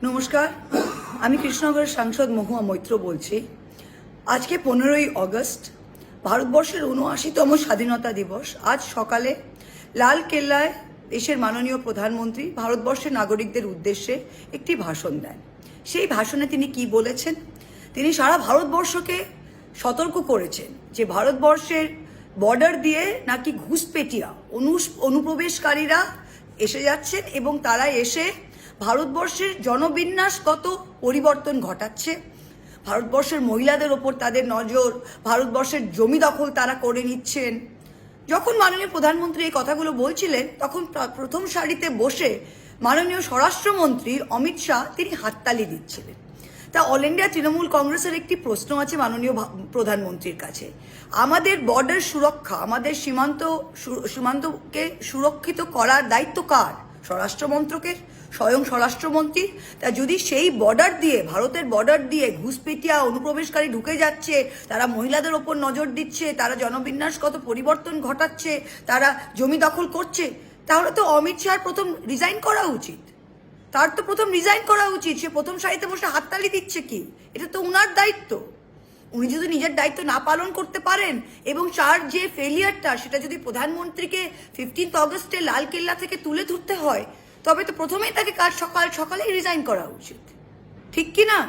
নমস্কার, আমি কৃষ্ণনগরের সাংসদ মহুয়া মৈত্র বলছি। আজকে 15ই অগস্ট, ভারতবর্ষের ৭৯তম স্বাধীনতা দিবস। আজ সকালে লাল কেল্লায় দেশের মাননীয় প্রধানমন্ত্রী ভারতবর্ষের নাগরিকদের উদ্দেশ্যে একটি ভাষণ দেন। সেই ভাষণে তিনি কি বলেছেন? তিনি সারা ভারতবর্ষকে সতর্ক করেছেন যে ভারতবর্ষের বর্ডার দিয়ে নাকি ঘুষপেটিয়া অনুপ্রবেশকারীরা এসে যাচ্ছেন এবং তারা এসে ভারতবর্ষের জনবিন্যাসগত পরিবর্তন ঘটাচ্ছে। ভারতবর্ষের মহিলাদের ওপর তাদের নজর, ভারতবর্ষের জমি দখল তারা করে নিচ্ছেন। যখন মাননীয় প্রধানমন্ত্রী এই কথাগুলো বলছিলেন, তখন প্রথম সারিতে বসে মাননীয় স্বরাষ্ট্রমন্ত্রী অমিত শাহ তিনি হাততালি দিচ্ছিলেন। তা অল ইন্ডিয়া তৃণমূল কংগ্রেসের একটি প্রশ্ন আছে মাননীয় প্রধানমন্ত্রীর কাছে। আমাদের বর্ডার সুরক্ষা, আমাদের সীমান্তকে সুরক্ষিত করার দায়িত্ব কার? স্বরাষ্ট্রমন্ত্রকের, স্বয়ং স্বরাষ্ট্রমন্ত্রী। তা যদি সেই বর্ডার দিয়ে, ভারতের বর্ডার দিয়ে ঘুষপেটিয়া অনুপ্রবেশকারী ঢুকে যাচ্ছে, তারা মহিলাদের ওপর নজর দিচ্ছে, তারা জনবিন্যাসগত পরিবর্তন ঘটাচ্ছে, তারা জমি দখল করছে, তাহলে তো অমিত শাহর প্রথম রিজাইন করা উচিত। তার তো প্রথম রিজাইন করা উচিত। সে প্রথম সারিতে বসে হাততালি দিচ্ছে কি? এটা তো উনার দায়িত্ব। উনি যদি নিজের দায়িত্ব না পালন করতে পারেন এবং তার যে ফেলিয়ারটা, সেটা যদি প্রধানমন্ত্রীকে 15 অগস্টে লাল কেল্লা থেকে তুলে ধরতে হয়, তবে তো প্রথমেই তাকে কাল সকালেই রিজাইন করা উচিত। ঠিক কি না?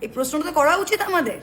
এই প্রশ্নটা তো করা উচিত আমাদের।